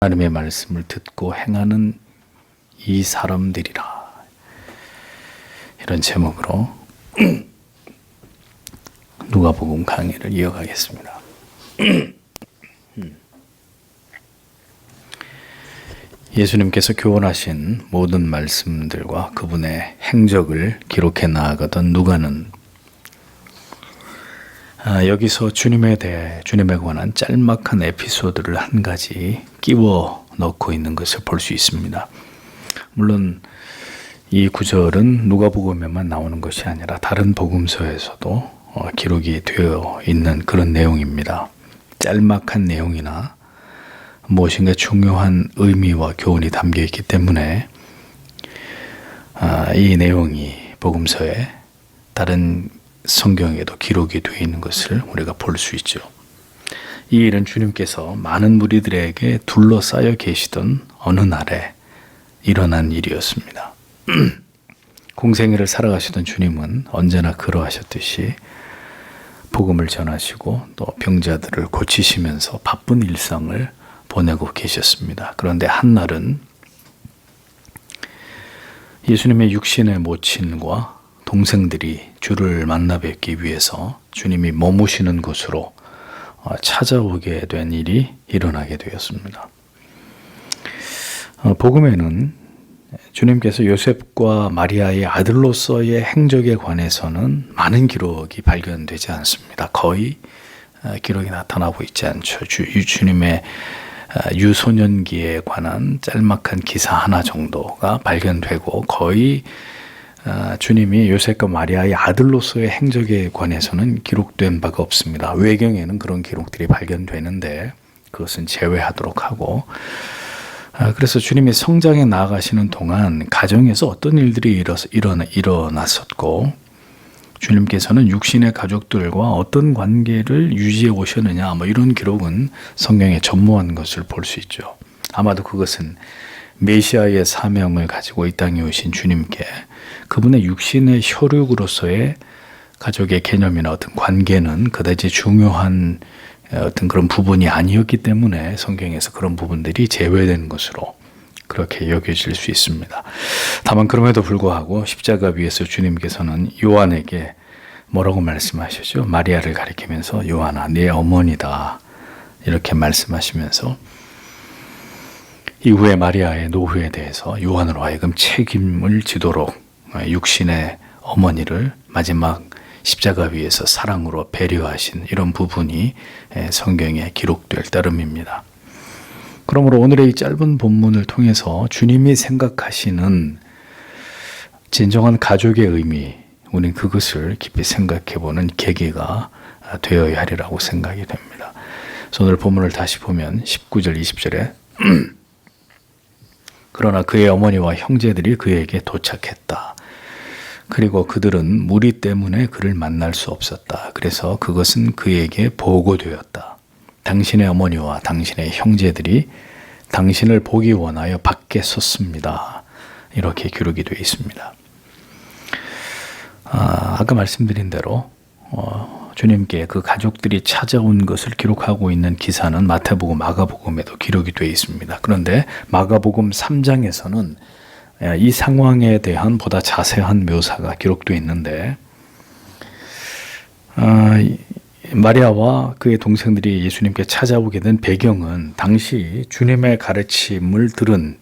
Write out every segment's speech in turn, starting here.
하나님의 말씀을 듣고 행하는 이 사람들이라, 이런 제목으로 누가복음 강의를 이어가겠습니다. 예수님께서 교훈하신 모든 말씀들과 그분의 행적을 기록해 나아가던 누가는 여기서 주님에 관한 짤막한 에피소드를 한 가지 끼워 넣고 있는 것을 볼 수 있습니다. 물론 이 구절은 누가복음에만 나오는 것이 아니라 다른 복음서에서도 기록이 되어 있는 그런 내용입니다. 짤막한 내용이나 무엇인가 중요한 의미와 교훈이 담겨 있기 때문에 이 내용이 복음서에 다른 성경에도 기록이 되어 있는 것을 우리가 볼 수 있죠. 이 일은 주님께서 많은 무리들에게 둘러싸여 계시던 어느 날에 일어난 일이었습니다. 공생애를 살아가시던 주님은 언제나 그러하셨듯이 복음을 전하시고 또 병자들을 고치시면서 바쁜 일상을 보내고 계셨습니다. 그런데 한날은 예수님의 육신의 모친과 동생들이 주를 만나 뵙기 위해서 주님이 머무시는 곳으로 찾아오게 된 일이 일어나게 되었습니다. 복음에는 주님께서 요셉과 마리아의 아들로서의 행적에 관해서는 많은 기록이 발견되지 않습니다. 거의 기록이 나타나고 있지 않죠. 주님의 유소년기에 관한 짤막한 기사 하나 정도가 발견되고 거의 주님이 요셉과 마리아의 아들로서의 행적에 관해서는 기록된 바가 없습니다. 외경에는 그런 기록들이 발견되는데 그것은 제외하도록 하고, 그래서 주님이 성장해 나아가시는 동안 가정에서 어떤 일들이 일어났었고 주님께서는 육신의 가족들과 어떤 관계를 유지해 오셨느냐, 이런 기록은 성경에 전무한 것을 볼 수 있죠. 아마도 그것은 메시아의 사명을 가지고 이 땅에 오신 주님께 그분의 육신의 혈육으로서의 가족의 개념이나 어떤 관계는 그다지 중요한 어떤 그런 부분이 아니었기 때문에 성경에서 그런 부분들이 제외된 것으로 그렇게 여겨질 수 있습니다. 다만 그럼에도 불구하고 십자가 위에서 주님께서는 요한에게 뭐라고 말씀하셨죠? 마리아를 가리키면서 요한아, 네 어머니다, 이렇게 말씀하시면서 이후에 마리아의 노후에 대해서 요한으로 하여금 책임을 지도록 육신의 어머니를 마지막 십자가 위에서 사랑으로 배려하신 이런 부분이 성경에 기록될 따름입니다. 그러므로 오늘의 이 짧은 본문을 통해서 주님이 생각하시는 진정한 가족의 의미, 우리는 그것을 깊이 생각해보는 계기가 되어야 하리라고 생각이 됩니다. 그래서 오늘 본문을 다시 보면 19절 20절에 그러나 그의 어머니와 형제들이 그에게 도착했다. 그리고 그들은 무리 때문에 그를 만날 수 없었다. 그래서 그것은 그에게 보고되었다. 당신의 어머니와 당신의 형제들이 당신을 보기 원하여 밖에 섰습니다. 이렇게 기록이 되어 있습니다. 아까 말씀드린 대로 주님께 그 가족들이 찾아온 것을 기록하고 있는 기사는 마태복음, 마가복음에도 기록이 되어 있습니다. 그런데 마가복음 3장에서는 이 상황에 대한 보다 자세한 묘사가 기록되어 있는데 마리아와 그의 동생들이 예수님께 찾아오게 된 배경은 당시 주님의 가르침을 들은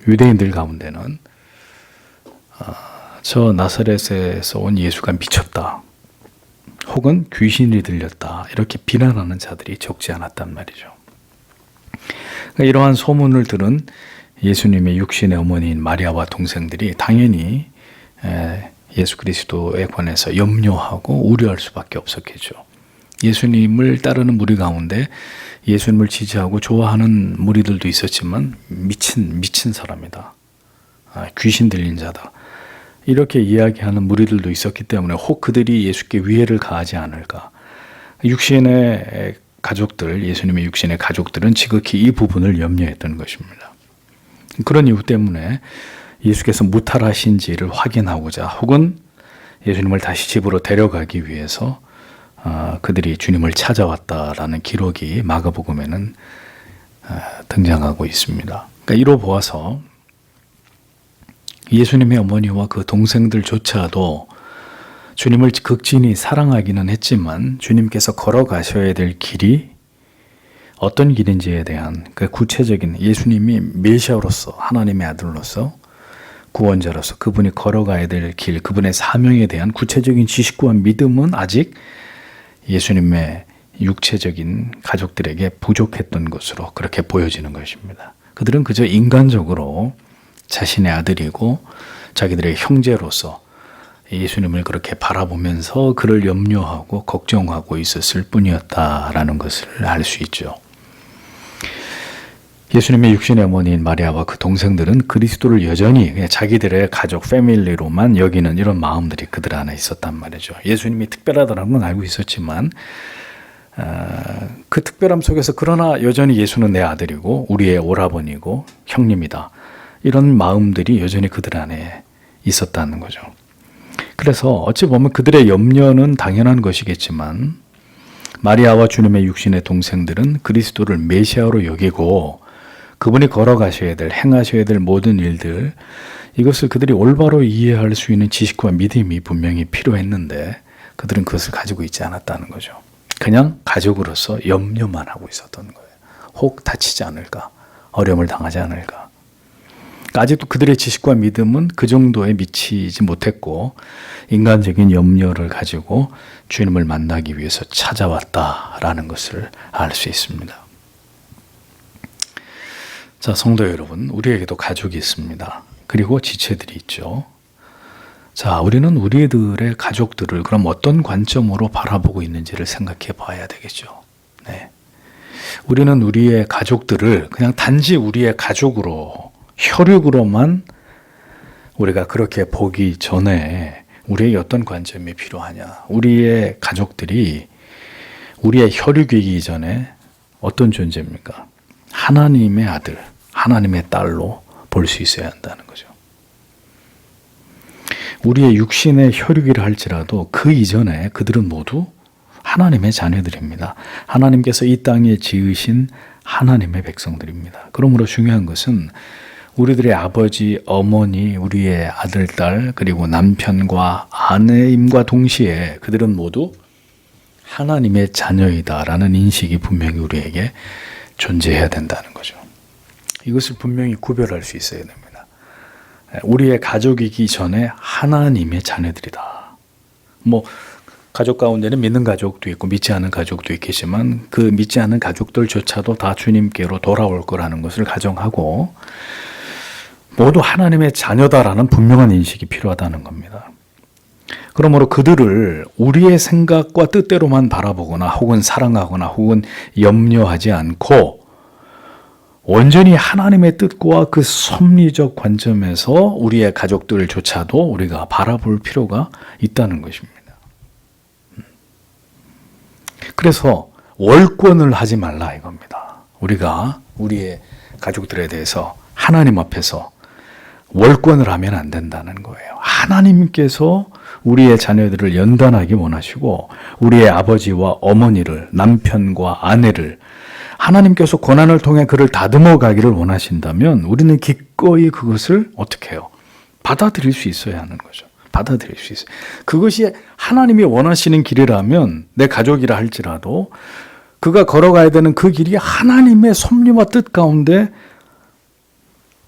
유대인들 가운데는 저 나사렛에서 온 예수가 미쳤다, 혹은 귀신이 들렸다, 이렇게 비난하는 자들이 적지 않았단 말이죠. 그러니까 이러한 소문을 들은 예수님의 육신의 어머니인 마리아와 동생들이 당연히 예수 그리스도에 관해서 염려하고 우려할 수밖에 없었겠죠. 예수님을 따르는 무리 가운데 예수님을 지지하고 좋아하는 무리들도 있었지만 미친 사람이다, 귀신 들린 자다, 이렇게 이야기하는 무리들도 있었기 때문에 혹 그들이 예수께 위해를 가하지 않을까. 육신의 가족들, 예수님의 육신의 가족들은 지극히 이 부분을 염려했던 것입니다. 그런 이유 때문에 예수께서 무탈하신지를 확인하고자 혹은 예수님을 다시 집으로 데려가기 위해서 그들이 주님을 찾아왔다라는 기록이 마가복음에는 등장하고 있습니다. 그러니까 이로 보아서 예수님의 어머니와 그 동생들조차도 주님을 극진히 사랑하기는 했지만 주님께서 걸어가셔야 될 길이 어떤 길인지에 대한 그 구체적인 예수님이 메시아로서 하나님의 아들로서 구원자로서 그분이 걸어가야 될 길, 그분의 사명에 대한 구체적인 지식과 믿음은 아직 예수님의 육체적인 가족들에게 부족했던 것으로 그렇게 보여지는 것입니다. 그들은 그저 인간적으로 자신의 아들이고 자기들의 형제로서 예수님을 그렇게 바라보면서 그를 염려하고 걱정하고 있었을 뿐이었다라는 것을 알 수 있죠. 예수님의 육신의 어머니인 마리아와 그 동생들은 그리스도를 여전히 그냥 자기들의 가족, 패밀리로만 여기는 이런 마음들이 그들 안에 있었단 말이죠. 예수님이 특별하다는 건 알고 있었지만 그 특별함 속에서 그러나 여전히 예수는 내 아들이고 우리의 오라버니고 형님이다. 이런 마음들이 여전히 그들 안에 있었다는 거죠. 그래서 어찌 보면 그들의 염려는 당연한 것이겠지만 마리아와 주님의 육신의 동생들은 그리스도를 메시아로 여기고 그분이 걸어가셔야 될, 행하셔야 될 모든 일들, 이것을 그들이 올바로 이해할 수 있는 지식과 믿음이 분명히 필요했는데 그들은 그것을 가지고 있지 않았다는 거죠. 그냥 가족으로서 염려만 하고 있었던 거예요. 혹 다치지 않을까? 어려움을 당하지 않을까? 아직도 그들의 지식과 믿음은 그 정도에 미치지 못했고 인간적인 염려를 가지고 주님을 만나기 위해서 찾아왔다라는 것을 알 수 있습니다. 자, 성도 여러분, 우리에게도 가족이 있습니다. 그리고 지체들이 있죠. 자, 우리는 우리들의 가족들을 그럼 어떤 관점으로 바라보고 있는지를 생각해 봐야 되겠죠. 네. 우리는 우리의 가족들을 그냥 단지 우리의 가족으로, 혈육으로만 우리가 그렇게 보기 전에 우리에게 어떤 관점이 필요하냐. 우리의 가족들이 우리의 혈육이기 전에 어떤 존재입니까? 하나님의 아들, 하나님의 딸로 볼 수 있어야 한다는 거죠. 우리의 육신의 혈육이라 할지라도 그 이전에 그들은 모두 하나님의 자녀들입니다. 하나님께서 이 땅에 지으신 하나님의 백성들입니다. 그러므로 중요한 것은 우리들의 아버지, 어머니, 우리의 아들, 딸, 그리고 남편과 아내임과 동시에 그들은 모두 하나님의 자녀이다라는 인식이 분명히 우리에게 존재해야 된다는 거죠. 이것을 분명히 구별할 수 있어야 됩니다. 우리의 가족이기 전에 하나님의 자녀들이다. 가족 가운데는 믿는 가족도 있고 믿지 않는 가족도 있겠지만 그 믿지 않는 가족들조차도 다 주님께로 돌아올 거라는 것을 가정하고 모두 하나님의 자녀다라는 분명한 인식이 필요하다는 겁니다. 그러므로 그들을 우리의 생각과 뜻대로만 바라보거나 혹은 사랑하거나 혹은 염려하지 않고 온전히 하나님의 뜻과 그 섭리적 관점에서 우리의 가족들조차도 우리가 바라볼 필요가 있다는 것입니다. 그래서 월권을 하지 말라 이겁니다. 우리가 우리의 가족들에 대해서 하나님 앞에서 월권을 하면 안 된다는 거예요. 하나님께서 우리의 자녀들을 연단하기 원하시고 우리의 아버지와 어머니를, 남편과 아내를 하나님께서 고난을 통해 그를 다듬어 가기를 원하신다면 우리는 기꺼이 그것을 어떻게 해요? 받아들일 수 있어야 하는 거죠. 받아들일 수 있어요. 그것이 하나님이 원하시는 길이라면 내 가족이라 할지라도 그가 걸어가야 되는 그 길이 하나님의 섭리와 뜻 가운데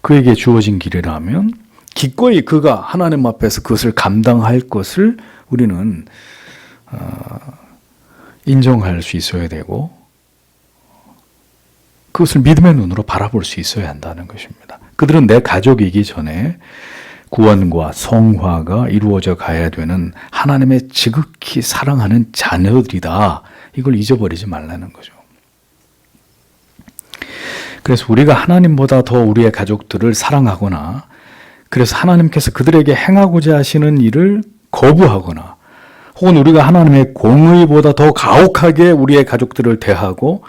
그에게 주어진 길이라면 기꺼이 그가 하나님 앞에서 그것을 감당할 것을 우리는 인정할 수 있어야 되고 그것을 믿음의 눈으로 바라볼 수 있어야 한다는 것입니다. 그들은 내 가족이기 전에 구원과 성화가 이루어져 가야 되는 하나님의 지극히 사랑하는 자녀들이다. 이걸 잊어버리지 말라는 거죠. 그래서 우리가 하나님보다 더 우리의 가족들을 사랑하거나 그래서 하나님께서 그들에게 행하고자 하시는 일을 거부하거나 혹은 우리가 하나님의 공의보다 더 가혹하게 우리의 가족들을 대하고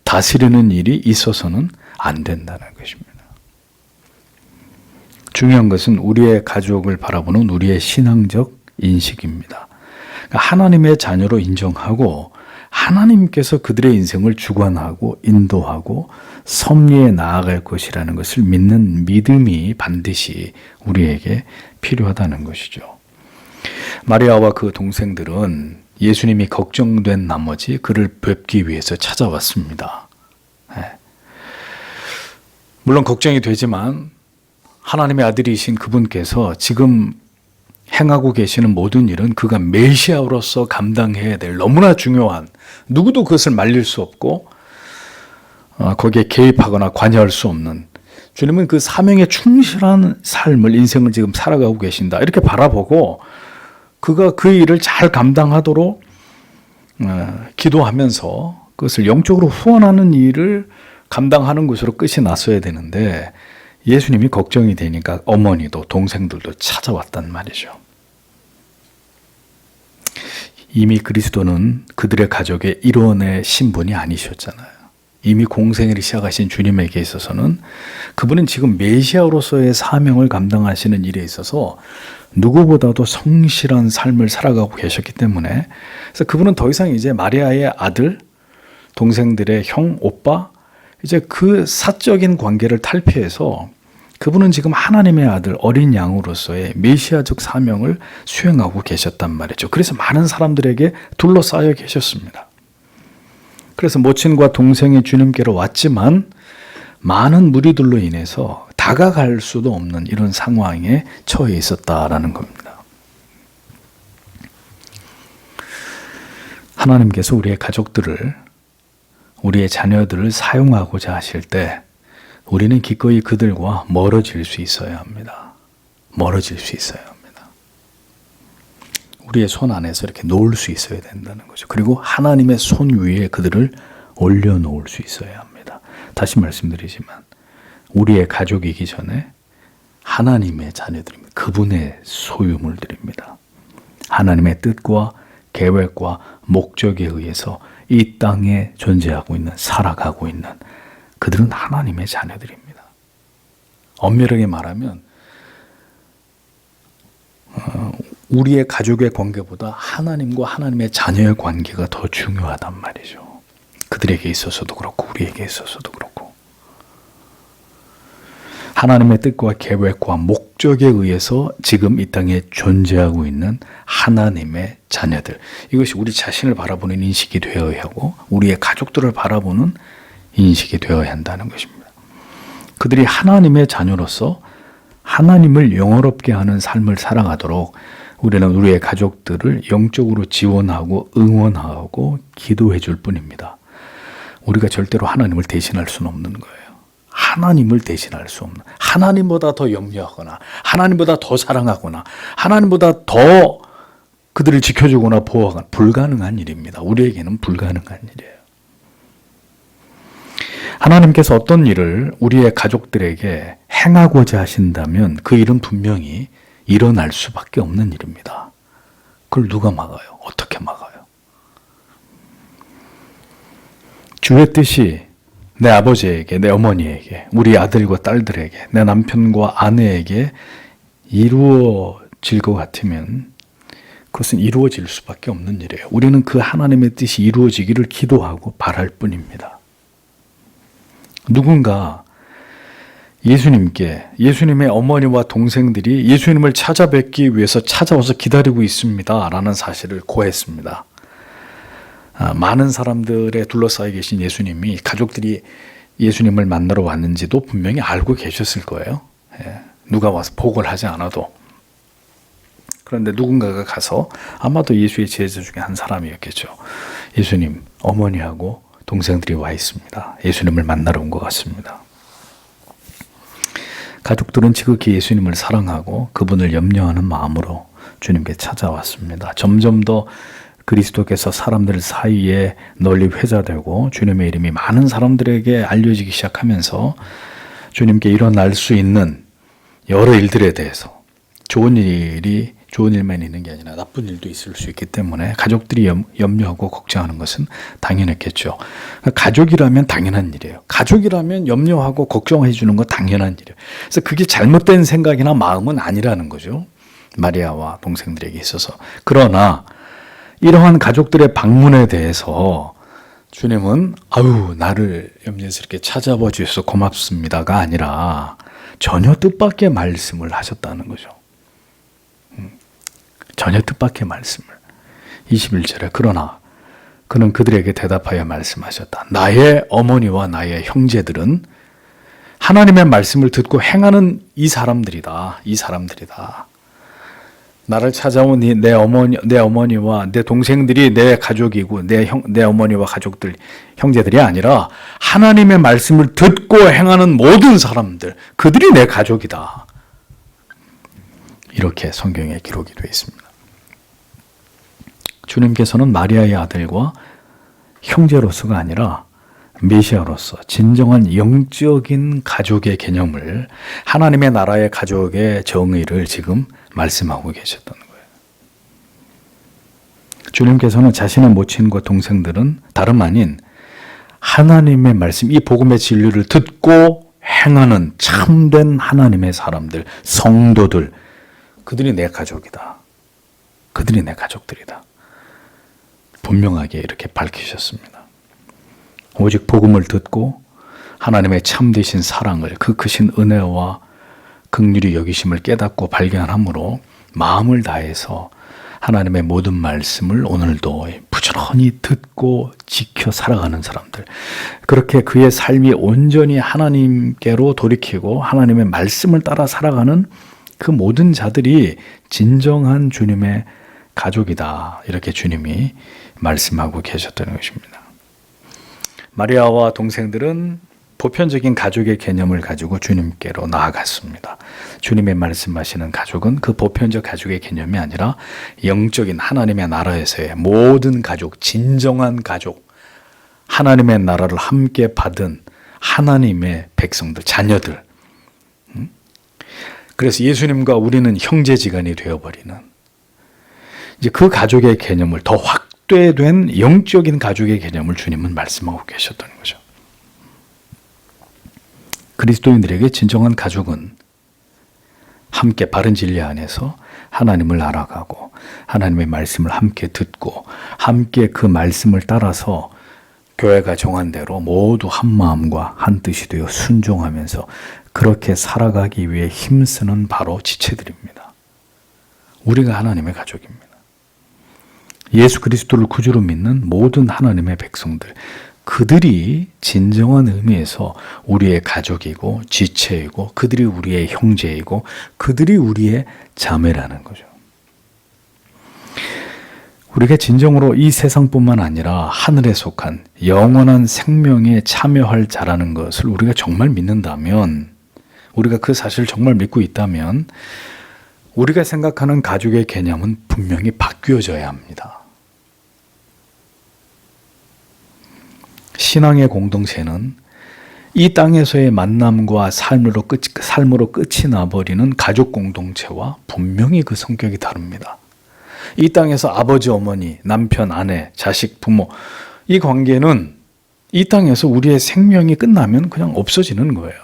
다스리는 일이 있어서는 안 된다는 것입니다. 중요한 것은 우리의 가족을 바라보는 우리의 신앙적 인식입니다. 그러니까 하나님의 자녀로 인정하고 하나님께서 그들의 인생을 주관하고 인도하고 섭리에 나아갈 것이라는 것을 믿는 믿음이 반드시 우리에게 필요하다는 것이죠. 마리아와 그 동생들은 예수님이 걱정된 나머지 그를 뵙기 위해서 찾아왔습니다. 물론 걱정이 되지만 하나님의 아들이신 그분께서 지금 행하고 계시는 모든 일은 그가 메시아로서 감당해야 될 너무나 중요한, 누구도 그것을 말릴 수 없고 거기에 개입하거나 관여할 수 없는, 주님은 그 사명에 충실한 삶을, 인생을 지금 살아가고 계신다, 이렇게 바라보고 그가 그 일을 잘 감당하도록 기도하면서 그것을 영적으로 후원하는 일을 감당하는 것으로 끝이 났어야 되는데, 예수님이 걱정이 되니까 어머니도 동생들도 찾아왔단 말이죠. 이미 그리스도는 그들의 가족의 일원의 신분이 아니셨잖아요. 이미 공생애를 시작하신 주님에게 있어서는 그분은 지금 메시아로서의 사명을 감당하시는 일에 있어서 누구보다도 성실한 삶을 살아가고 계셨기 때문에, 그래서 그분은 더 이상 이제 마리아의 아들, 동생들의 형, 오빠, 이제 그 사적인 관계를 탈피해서 그분은 지금 하나님의 아들, 어린 양으로서의 메시아적 사명을 수행하고 계셨단 말이죠. 그래서 많은 사람들에게 둘러싸여 계셨습니다. 그래서 모친과 동생이 주님께로 왔지만 많은 무리들로 인해서 다가갈 수도 없는 이런 상황에 처해 있었다라는 겁니다. 하나님께서 우리의 가족들을, 우리의 자녀들을 사용하고자 하실 때 우리는 기꺼이 그들과 멀어질 수 있어야 합니다. 멀어질 수 있어야 합니다. 우리의 손 안에서 이렇게 놓을 수 있어야 된다는 거죠. 그리고 하나님의 손 위에 그들을 올려놓을 수 있어야 합니다. 다시 말씀드리지만 우리의 가족이기 전에 하나님의 자녀들입니다. 그분의 소유물들입니다. 하나님의 뜻과 계획과 목적에 의해서 이 땅에 존재하고 있는, 살아가고 있는 그들은 하나님의 자녀들입니다. 엄밀하게 말하면 우리의 가족의 관계보다 하나님과 하나님의 자녀의 관계가 더 중요하단 말이죠. 그들에게 있어서도 그렇고 우리에게 있어서도 그렇고, 하나님의 뜻과 계획과 목적에 의해서 지금 이 땅에 존재하고 있는 하나님의 자녀들, 이것이 우리 자신을 바라보는 인식이 되어야 하고 우리의 가족들을 바라보는 인식이 되어야 한다는 것입니다. 그들이 하나님의 자녀로서 하나님을 영화롭게 하는 삶을 살아가도록 우리는 우리의 가족들을 영적으로 지원하고 응원하고 기도해 줄 뿐입니다. 우리가 절대로 하나님을 대신할 수는 없는 거예요. 하나님을 대신할 수 없는, 하나님보다 더 염려하거나 하나님보다 더 사랑하거나 하나님보다 더 그들을 지켜주거나 보호하거나 불가능한 일입니다. 우리에게는 불가능한 일이에요. 하나님께서 어떤 일을 우리의 가족들에게 행하고자 하신다면 그 일은 분명히 일어날 수밖에 없는 일입니다. 그걸 누가 막아요? 어떻게 막아요? 주의 뜻이 내 아버지에게, 내 어머니에게, 우리 아들과 딸들에게, 내 남편과 아내에게 이루어질 것 같으면 그것은 이루어질 수밖에 없는 일이에요. 우리는 그 하나님의 뜻이 이루어지기를 기도하고 바랄 뿐입니다. 누군가 예수님의 어머니와 동생들이 예수님을 찾아뵙기 위해서 찾아와서 기다리고 있습니다 라는 사실을 고했습니다. 많은 사람들에 둘러싸여 계신 예수님이 가족들이 예수님을 만나러 왔는지도 분명히 알고 계셨을 거예요. 누가 와서 보고를 하지 않아도. 그런데 누군가가 가서, 아마도 예수의 제자 중에 한 사람이었겠죠. 예수님, 어머니하고 동생들이 와 있습니다. 예수님을 만나러 온 것 같습니다. 가족들은 지극히 예수님을 사랑하고 그분을 염려하는 마음으로 주님께 찾아왔습니다. 점점 더 그리스도께서 사람들 사이에 널리 회자되고 주님의 이름이 많은 사람들에게 알려지기 시작하면서 주님께 일어날 수 있는 여러 일들에 대해서, 좋은 일만 있는 게 아니라 나쁜 일도 있을 수 있기 때문에 가족들이 염려하고 걱정하는 것은 당연했겠죠. 가족이라면 당연한 일이에요. 가족이라면 염려하고 걱정해 주는 건 당연한 일이에요. 그래서 그게 잘못된 생각이나 마음은 아니라는 거죠. 마리아와 동생들에게 있어서. 그러나 이러한 가족들의 방문에 대해서 주님은 아유 나를 염려스럽게 찾아봐 주셔서 고맙습니다가 아니라 전혀 뜻밖의 말씀을 하셨다는 거죠. 전혀 뜻밖의 말씀을. 21절에 그러나 그는 그들에게 대답하여 말씀하셨다. 나의 어머니와 나의 형제들은 하나님의 말씀을 듣고 행하는 이 사람들이다. 이 사람들이다. 나를 찾아온 내 어머니와 내 동생들이 내 가족이고 내 어머니와 가족들, 형제들이 아니라 하나님의 말씀을 듣고 행하는 모든 사람들, 그들이 내 가족이다. 이렇게 성경에 기록이 되어 있습니다. 주님께서는 마리아의 아들과 형제로서가 아니라 메시아로서 진정한 영적인 가족의 개념을, 하나님의 나라의 가족의 정의를 지금 말씀하고 계셨다는 거예요. 주님께서는 자신의 모친과 동생들은 다름 아닌 하나님의 말씀, 이 복음의 진리를 듣고 행하는 참된 하나님의 사람들, 성도들, 그들이 내 가족이다. 그들이 내 가족들이다. 분명하게 이렇게 밝히셨습니다. 오직 복음을 듣고 하나님의 참되신 사랑을, 그 크신 은혜와 긍휼히 여기심을 깨닫고 발견함으로 마음을 다해서 하나님의 모든 말씀을 오늘도 부지런히 듣고 지켜 살아가는 사람들, 그렇게 그의 삶이 온전히 하나님께로 돌이키고 하나님의 말씀을 따라 살아가는 그 모든 자들이 진정한 주님의 가족이다. 이렇게 주님이 말씀하고 계셨다는 것입니다. 마리아와 동생들은 보편적인 가족의 개념을 가지고 주님께로 나아갔습니다. 주님의 말씀하시는 가족은 그 보편적 가족의 개념이 아니라 영적인 하나님의 나라에서의 모든 가족, 진정한 가족, 하나님의 나라를 함께 받은 하나님의 백성들, 자녀들. 그래서 예수님과 우리는 형제지간이 되어버리는, 이제 그 가족의 개념을 더 확대된 영적인 가족의 개념을 주님은 말씀하고 계셨다는 거죠. 그리스도인들에게 진정한 가족은 함께 바른 진리 안에서 하나님을 알아가고 하나님의 말씀을 함께 듣고 함께 그 말씀을 따라서 교회가 정한 대로 모두 한 마음과 한 뜻이 되어 순종하면서 그렇게 살아가기 위해 힘쓰는 바로 지체들입니다. 우리가 하나님의 가족입니다. 예수 그리스도를 구주로 믿는 모든 하나님의 백성들, 그들이 진정한 의미에서 우리의 가족이고 지체이고 그들이 우리의 형제이고 그들이 우리의 자매라는 거죠. 우리가 진정으로 이 세상뿐만 아니라 하늘에 속한 영원한 생명에 참여할 자라는 것을 우리가 정말 믿는다면, 우리가 그 사실을 정말 믿고 있다면 우리가 생각하는 가족의 개념은 분명히 바뀌어져야 합니다. 신앙의 공동체는 이 땅에서의 만남과 삶으로 끝이 나버리는 가족 공동체와 분명히 그 성격이 다릅니다. 이 땅에서 아버지, 어머니, 남편, 아내, 자식, 부모, 이 관계는 이 땅에서 우리의 생명이 끝나면 그냥 없어지는 거예요.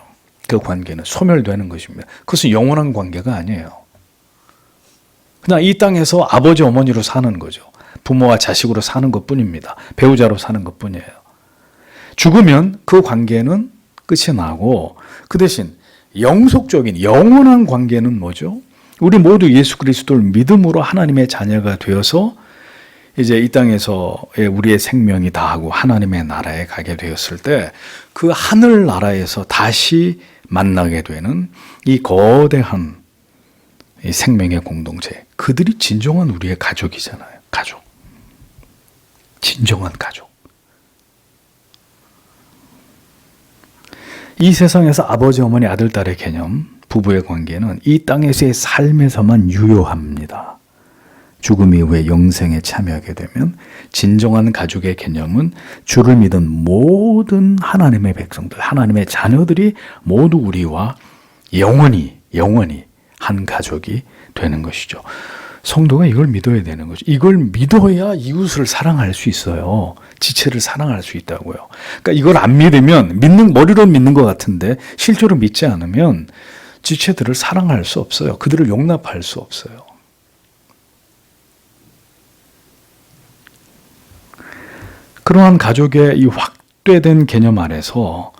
그 관계는 소멸되는 것입니다. 그것은 영원한 관계가 아니에요. 그냥 이 땅에서 아버지, 어머니로 사는 거죠. 부모와 자식으로 사는 것뿐입니다. 배우자로 사는 것뿐이에요. 죽으면 그 관계는 끝이 나고 그 대신 영속적인 영원한 관계는 뭐죠? 우리 모두 예수 그리스도를 믿음으로 하나님의 자녀가 되어서 이제 이 땅에서의 우리의 생명이 다하고 하나님의 나라에 가게 되었을 때 그 하늘 나라에서 다시 만나게 되는 이 거대한 이 생명의 공동체, 그들이 진정한 우리의 가족이잖아요. 가족. 진정한 가족. 이 세상에서 아버지, 어머니, 아들, 딸의 개념, 부부의 관계는 이 땅에서의 삶에서만 유효합니다. 죽음 이후에 영생에 참여하게 되면 진정한 가족의 개념은 주를 믿은 모든 하나님의 백성들, 하나님의 자녀들이 모두 우리와 영원히 한 가족이 되는 것이죠. 성도가 이걸 믿어야 되는 거죠. 이걸 믿어야 이웃을 사랑할 수 있어요. 지체를 사랑할 수 있다고요. 그러니까 이걸 안 믿으면, 머리로 믿는 것 같은데 실제로 믿지 않으면 지체들을 사랑할 수 없어요. 그들을 용납할 수 없어요. 그러한 가족의 이 확대된 개념 안에서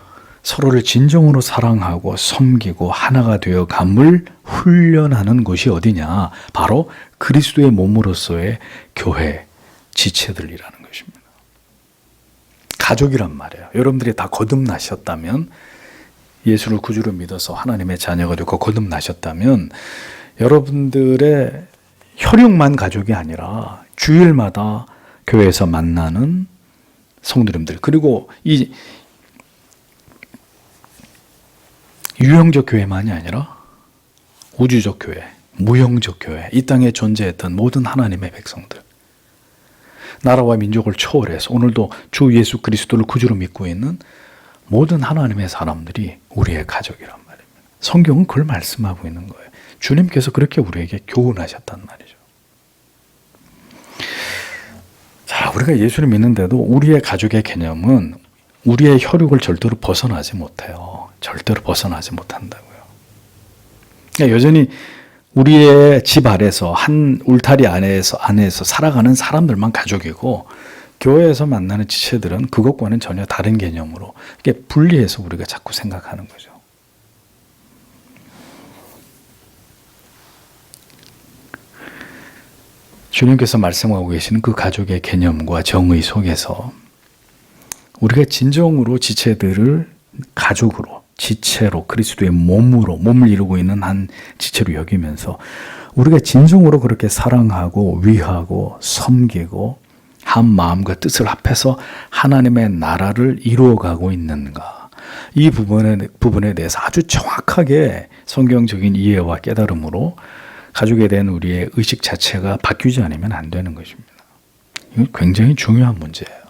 서로를 진정으로 사랑하고 섬기고 하나가 되어 감을 훈련하는 곳이 어디냐? 바로 그리스도의 몸으로서의 교회, 지체들이라는 것입니다. 가족이란 말이에요. 여러분들이 다 거듭나셨다면, 예수를 구주로 믿어서 하나님의 자녀가 되고 거듭나셨다면, 여러분들의 혈육만 가족이 아니라 주일마다 교회에서 만나는 성도님들, 그리고 이 유형적 교회만이 아니라 우주적 교회, 무형적 교회, 이 땅에 존재했던 모든 하나님의 백성들, 나라와 민족을 초월해서 오늘도 주 예수 그리스도를 구주로 믿고 있는 모든 하나님의 사람들이 우리의 가족이란 말입니다. 성경은 그걸 말씀하고 있는 거예요. 주님께서 그렇게 우리에게 교훈하셨단 말이죠. 자, 우리가 예수를 믿는데도 우리의 가족의 개념은 우리의 혈육을 절대로 벗어나지 못해요. 절대로 벗어나지 못한다고요. 그러니까 여전히 우리의 집 아래서 한 울타리 안에서 살아가는 사람들만 가족이고, 교회에서 만나는 지체들은 그것과는 전혀 다른 개념으로 이렇게 분리해서 우리가 자꾸 생각하는 거죠. 주님께서 말씀하고 계시는 그 가족의 개념과 정의 속에서 우리가 진정으로 지체들을 가족으로, 지체로, 그리스도의 몸을 이루고 있는 한 지체로 여기면서 우리가 진정으로 그렇게 사랑하고 위하고 섬기고 한 마음과 뜻을 합해서 하나님의 나라를 이루어가고 있는가, 이 부분에 대해서 아주 정확하게 성경적인 이해와 깨달음으로 가족에 대한 우리의 의식 자체가 바뀌지 않으면 안 되는 것입니다. 이건 굉장히 중요한 문제예요.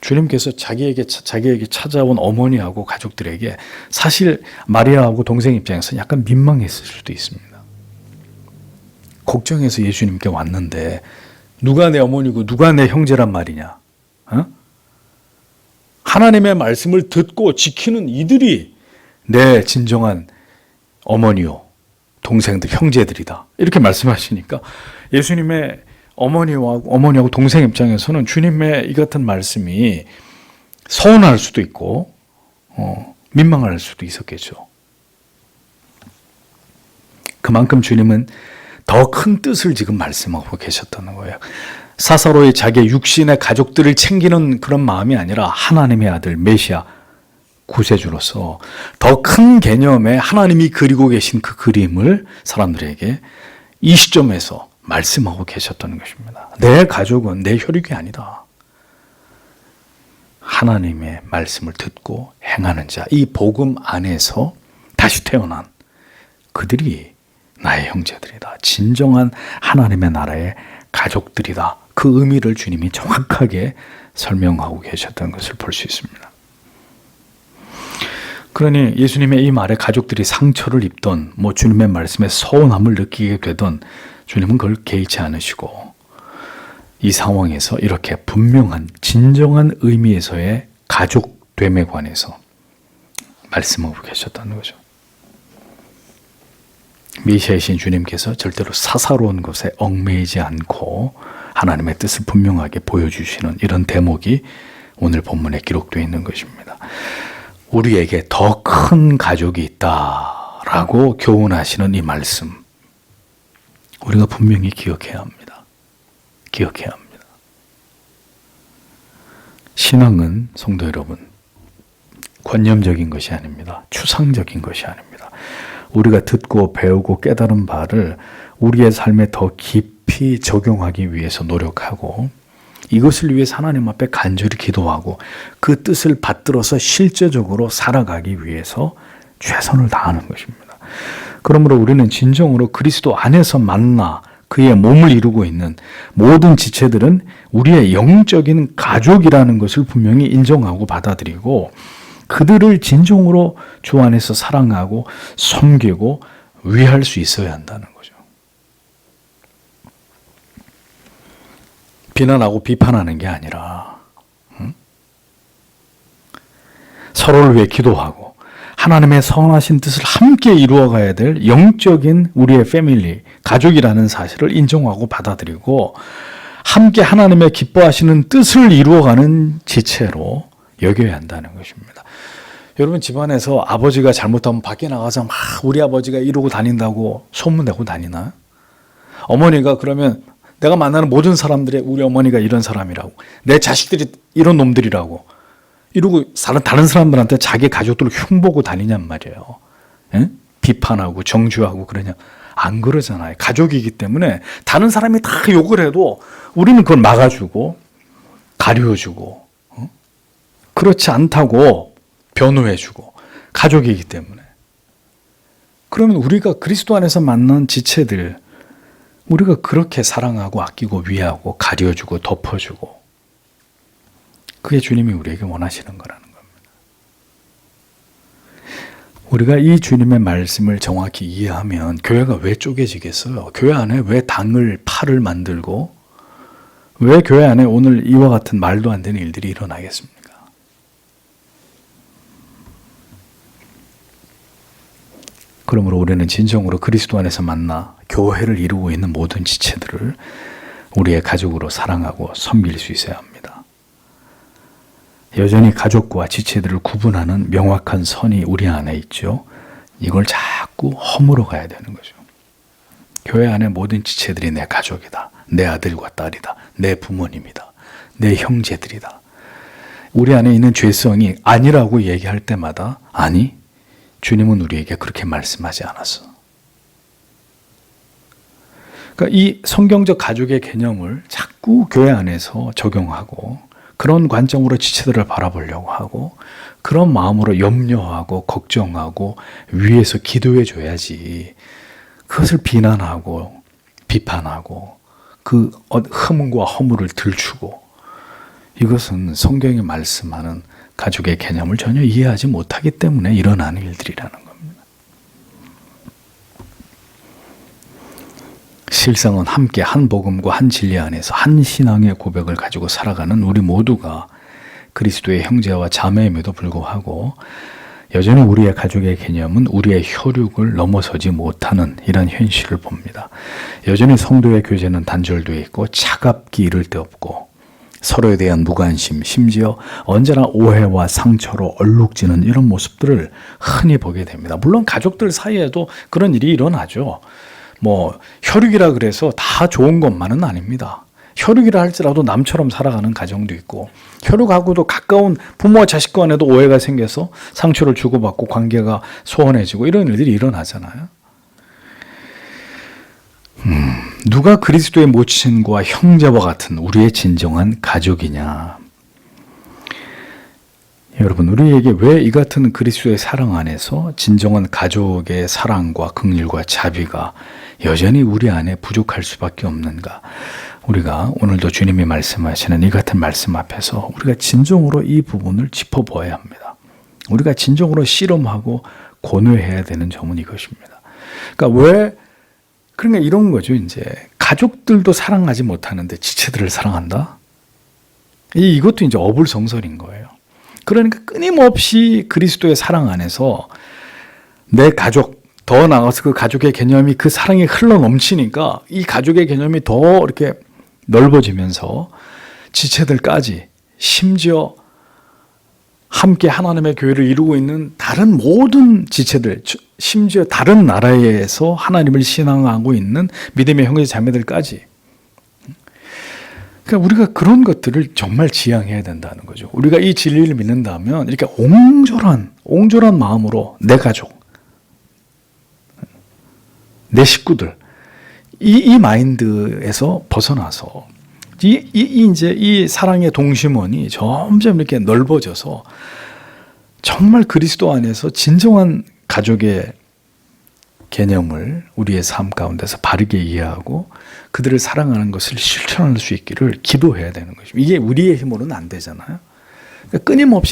주님께서 자기에게 찾아온 어머니하고 가족들에게 사실 마리아하고 동생 입장에서 약간 민망했을 수도 있습니다. 걱정해서 예수님께 왔는데 누가 내 어머니고 누가 내 형제란 말이냐? 하나님의 말씀을 듣고 지키는 이들이 내 진정한 어머니요, 동생들, 형제들이다. 이렇게 말씀하시니까 예수님의 어머니하고 동생 입장에서는 주님의 이 같은 말씀이 서운할 수도 있고 민망할 수도 있었겠죠. 그만큼 주님은 더 큰 뜻을 지금 말씀하고 계셨다는 거예요. 사사로이 자기의 육신의 가족들을 챙기는 그런 마음이 아니라 하나님의 아들 메시아 구세주로서 더 큰 개념의 하나님이 그리고 계신 그 그림을 사람들에게 이 시점에서 말씀하고 계셨다는 것입니다. 내 가족은 내 혈육이 아니다. 하나님의 말씀을 듣고 행하는 자, 이 복음 안에서 다시 태어난 그들이 나의 형제들이다. 진정한 하나님의 나라의 가족들이다. 그 의미를 주님이 정확하게 설명하고 계셨던 것을 볼 수 있습니다. 그러니 예수님의 이 말에 가족들이 상처를 입던, 주님의 말씀에 서운함을 느끼게 되던 주님은 그걸 개의치 않으시고 이 상황에서 이렇게 분명한 진정한 의미에서의 가족됨에 관해서 말씀하고 계셨다는 거죠. 메시아이신 주님께서 절대로 사사로운 것에 얽매이지 않고 하나님의 뜻을 분명하게 보여주시는 이런 대목이 오늘 본문에 기록되어 있는 것입니다. 우리에게 더 큰 가족이 있다라고 교훈하시는 이 말씀, 우리가 분명히 기억해야 합니다. 기억해야 합니다. 신앙은, 성도 여러분, 관념적인 것이 아닙니다. 추상적인 것이 아닙니다. 우리가 듣고 배우고 깨달은 바를 우리의 삶에 더 깊이 적용하기 위해서 노력하고, 이것을 위해 하나님 앞에 간절히 기도하고 그 뜻을 받들어서 실제적으로 살아가기 위해서 최선을 다하는 것입니다. 그러므로 우리는 진정으로 그리스도 안에서 만나 그의 몸을 이루고 있는 모든 지체들은 우리의 영적인 가족이라는 것을 분명히 인정하고 받아들이고, 그들을 진정으로 주 안에서 사랑하고 섬기고 위할 수 있어야 한다는 거죠. 비난하고 비판하는 게 아니라 서로를 위해 기도하고 하나님의 선하신 뜻을 함께 이루어가야 될 영적인 우리의 패밀리, 가족이라는 사실을 인정하고 받아들이고, 함께 하나님의 기뻐하시는 뜻을 이루어가는 지체로 여겨야 한다는 것입니다. 여러분 집안에서 아버지가 잘못하면 밖에 나가서 막 우리 아버지가 이러고 다닌다고 소문내고 다니나요? 어머니가 그러면 내가 만나는 모든 사람들이 우리 어머니가 이런 사람이라고, 내 자식들이 이런 놈들이라고 이러고 다른 사람들한테 자기 가족들을 흉보고 다니냔 말이에요. 에? 비판하고 정죄하고 그러냐? 안 그러잖아요. 가족이기 때문에 다른 사람이 다 욕을 해도 우리는 그걸 막아주고 가려주고 그렇지 않다고 변호해주고 가족이기 때문에. 그러면 우리가 그리스도 안에서 만난 지체들, 우리가 그렇게 사랑하고 아끼고 위하고 가려주고 덮어주고, 그게 주님이 우리에게 원하시는 거라는 겁니다. 우리가 이 주님의 말씀을 정확히 이해하면 교회가 왜 쪼개지겠어요? 교회 안에 왜 당을 파를 만들고 왜 교회 안에 오늘 이와 같은 말도 안 되는 일들이 일어나겠습니까? 그러므로 우리는 진정으로 그리스도 안에서 만나 교회를 이루고 있는 모든 지체들을 우리의 가족으로 사랑하고 섬길 수 있어야 합니다. 여전히 가족과 지체들을 구분하는 명확한 선이 우리 안에 있죠. 이걸 자꾸 허물어 가야 되는 거죠. 교회 안에 모든 지체들이 내 가족이다. 내 아들과 딸이다. 내 부모님이다. 내 형제들이다. 우리 안에 있는 죄성이 아니라고 얘기할 때마다 아니, 주님은 우리에게 그렇게 말씀하지 않았어. 그러니까 이 성경적 가족의 개념을 자꾸 교회 안에서 적용하고 그런 관점으로 지체들을 바라보려고 하고 그런 마음으로 염려하고 걱정하고 위에서 기도해 줘야지, 그것을 비난하고 비판하고 그 흠과 허물을 들추고, 이것은 성경이 말씀하는 가족의 개념을 전혀 이해하지 못하기 때문에 일어나는 일들이라는 겁니다. 실상은 함께 한 복음과 한 진리 안에서 한 신앙의 고백을 가지고 살아가는 우리 모두가 그리스도의 형제와 자매임에도 불구하고 여전히 우리의 가족의 개념은 우리의 혈육을 넘어서지 못하는 이런 현실을 봅니다. 여전히 성도의 교제는 단절되어 있고 차갑기 이를 데 없고 서로에 대한 무관심, 심지어 언제나 오해와 상처로 얼룩지는 이런 모습들을 흔히 보게 됩니다. 물론 가족들 사이에도 그런 일이 일어나죠. 혈육이라 그래서 다 좋은 것만은 아닙니다. 혈육이라 할지라도 남처럼 살아가는 가정도 있고, 혈육하고도 가까운 부모와 자식 간에도 오해가 생겨서 상처를 주고받고 관계가 소원해지고 이런 일들이 일어나잖아요. 누가 그리스도의 모친과 형제와 같은 우리의 진정한 가족이냐? 여러분, 우리에게 왜 이 같은 그리스도의 사랑 안에서 진정한 가족의 사랑과 긍휼과 자비가 여전히 우리 안에 부족할 수밖에 없는가? 우리가 오늘도 주님이 말씀하시는 이 같은 말씀 앞에서 우리가 진정으로 이 부분을 짚어보아야 합니다. 우리가 진정으로 씨름하고 고뇌해야 되는 점은 이것입니다. 그러니까 이런 거죠. 이제 가족들도 사랑하지 못하는데 지체들을 사랑한다? 이것도 이제 어불성설인 거예요. 그러니까 끊임없이 그리스도의 사랑 안에서 내 가족, 더 나아가서 그 가족의 개념이, 그 사랑이 흘러 넘치니까 이 가족의 개념이 더 이렇게 넓어지면서 지체들까지, 심지어 함께 하나님의 교회를 이루고 있는 다른 모든 지체들, 심지어 다른 나라에서 하나님을 신앙하고 있는 믿음의 형제 자매들까지, 그러니까 우리가 그런 것들을 정말 지향해야 된다는 거죠. 우리가 이 진리를 믿는다면 이렇게 옹졸한 마음으로 내 가족, 내 식구들, 이 마인드에서 벗어나서 이제 이 사랑의 동심원이 점점 이렇게 넓어져서 정말 그리스도 안에서 진정한 가족의 개념을 우리의 삶 가운데서 바르게 이해하고 그들을 사랑하는 것을 실천할 수 있기를 기도해야 되는 것입니다. 이게 우리의 힘으로는 안 되잖아요. 그러니까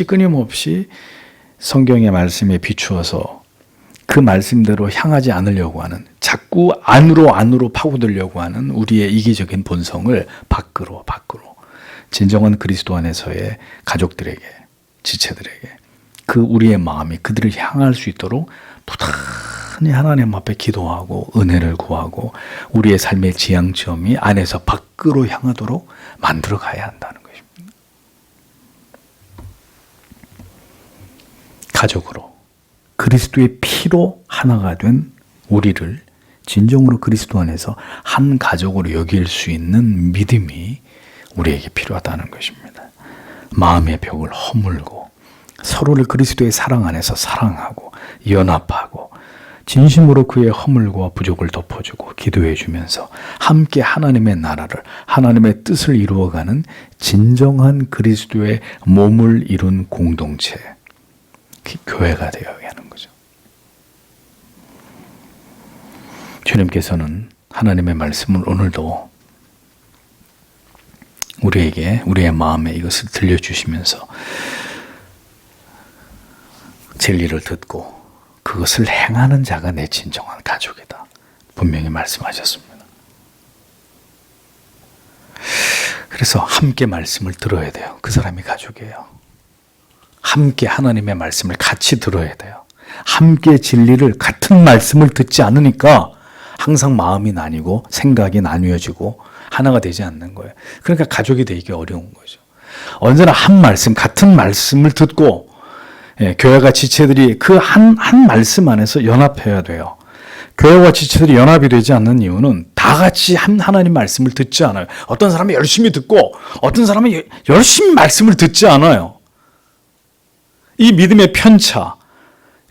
끊임없이 성경의 말씀에 비추어서 그 말씀대로 향하지 않으려고 하는, 자꾸 안으로 파고들려고 하는 우리의 이기적인 본성을 밖으로 진정한 그리스도 안에서의 가족들에게, 지체들에게 그 우리의 마음이 그들을 향할 수 있도록 천천히 하나님 앞에 기도하고 은혜를 구하고 우리의 삶의 지향점이 안에서 밖으로 향하도록 만들어 가야 한다는 것입니다. 가족으로 그리스도의 피로 하나가 된 우리를 진정으로 그리스도 안에서 한 가족으로 여길 수 있는 믿음이 우리에게 필요하다는 것입니다. 마음의 벽을 허물고 서로를 그리스도의 사랑 안에서 사랑하고 연합하고 진심으로 그의 허물과 부족을 덮어주고 기도해 주면서 함께 하나님의 나라를, 하나님의 뜻을 이루어가는 진정한 그리스도의 몸을 이룬 공동체, 교회가 되어야 하는 거죠. 주님께서는 하나님의 말씀을 오늘도 우리에게, 우리의 마음에 이것을 들려주시면서 진리를 듣고 그것을 행하는 자가 내 진정한 가족이다. 분명히 말씀하셨습니다. 그래서 함께 말씀을 들어야 돼요. 그 사람이 가족이에요. 함께 하나님의 말씀을 같이 들어야 돼요. 함께 진리를, 같은 말씀을 듣지 않으니까 항상 마음이 나뉘고 생각이 나뉘어지고 하나가 되지 않는 거예요. 그러니까 가족이 되기 어려운 거죠. 언제나 한 말씀, 같은 말씀을 듣고 교회가 지체들이 그 한 말씀 안에서 연합해야 돼요. 교회와 지체들이 연합이 되지 않는 이유는 다 같이 하나님 말씀을 듣지 않아요. 어떤 사람이 열심히 듣고 어떤 사람은 열심히 말씀을 듣지 않아요. 이 믿음의 편차,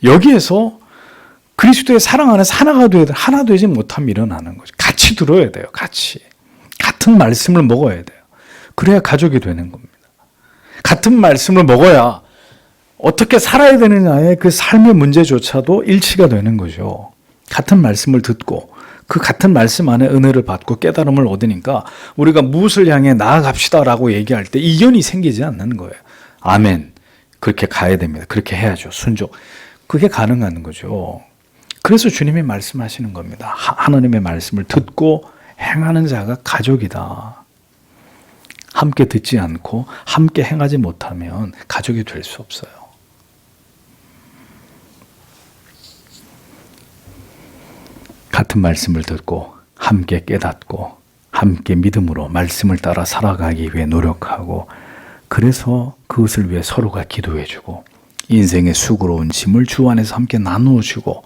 여기에서 그리스도의 사랑 안에서 하나 되지 못함이 일어나는 거죠. 같이 들어야 돼요. 같은 말씀을 먹어야 돼요. 그래야 가족이 되는 겁니다. 같은 말씀을 먹어야 어떻게 살아야 되느냐의 그 삶의 문제조차도 일치가 되는 거죠. 같은 말씀을 듣고 그 같은 말씀 안에 은혜를 받고 깨달음을 얻으니까 우리가 무엇을 향해 나아갑시다라고 얘기할 때 이견이 생기지 않는 거예요. 아멘. 그렇게 가야 됩니다. 그렇게 해야죠. 순종. 그게 가능한 거죠. 그래서 주님이 말씀하시는 겁니다. 하나님의 말씀을 듣고 행하는 자가 가족이다. 함께 듣지 않고 함께 행하지 못하면 가족이 될 수 없어요. 같은 말씀을 듣고 함께 깨닫고 함께 믿음으로 말씀을 따라 살아가기 위해 노력하고 그래서 그것을 위해 서로가 기도해주고 인생의 수고로운 짐을 주 안에서 함께 나누어주고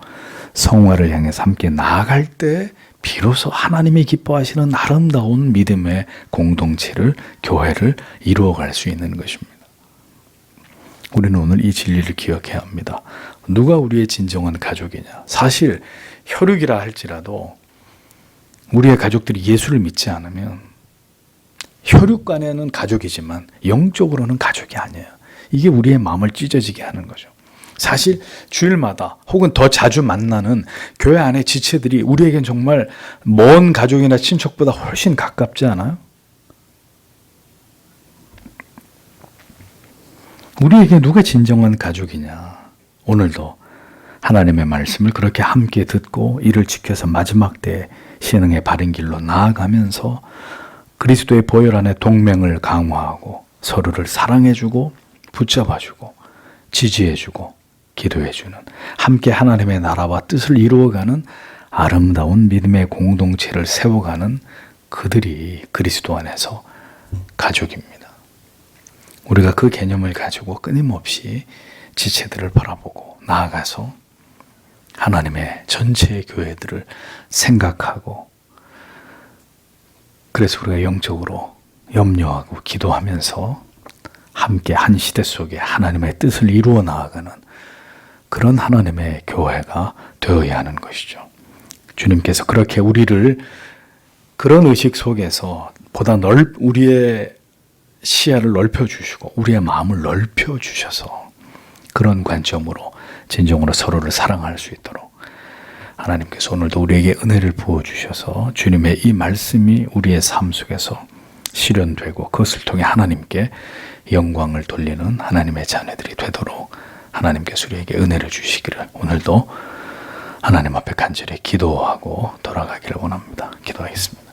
성화를 향해서 함께 나아갈 때 비로소 하나님이 기뻐하시는 아름다운 믿음의 공동체를, 교회를 이루어갈 수 있는 것입니다. 우리는 오늘 이 진리를 기억해야 합니다. 누가 우리의 진정한 가족이냐? 사실 혈육이라 할지라도 우리의 가족들이 예수를 믿지 않으면 혈육 간에는 가족이지만 영적으로는 가족이 아니에요. 이게 우리의 마음을 찢어지게 하는 거죠. 사실 주일마다 혹은 더 자주 만나는 교회 안의 지체들이 우리에겐 정말 먼 가족이나 친척보다 훨씬 가깝지 않아요? 우리에게 누가 진정한 가족이냐? 오늘도 하나님의 말씀을 그렇게 함께 듣고 이를 지켜서 마지막 때 신앙의 바른 길로 나아가면서 그리스도의 보혈 안에 동맹을 강화하고 서로를 사랑해주고 붙잡아주고 지지해주고 기도해주는 함께 하나님의 나라와 뜻을 이루어가는 아름다운 믿음의 공동체를 세워가는 그들이 그리스도 안에서 가족입니다. 우리가 그 개념을 가지고 끊임없이 지체들을 바라보고 나아가서 하나님의 전체 교회들을 생각하고 그래서 우리가 영적으로 염려하고 기도하면서 함께 한 시대 속에 하나님의 뜻을 이루어 나아가는 그런 하나님의 교회가 되어야 하는 것이죠. 주님께서 그렇게 우리를 그런 의식 속에서 보다 우리의 시야를 넓혀주시고 우리의 마음을 넓혀주셔서 그런 관점으로 진정으로 서로를 사랑할 수 있도록 하나님께서 오늘도 우리에게 은혜를 부어주셔서 주님의 이 말씀이 우리의 삶 속에서 실현되고 그것을 통해 하나님께 영광을 돌리는 하나님의 자녀들이 되도록 하나님께서 우리에게 은혜를 주시기를 오늘도 하나님 앞에 간절히 기도하고 돌아가기를 원합니다. 기도하겠습니다.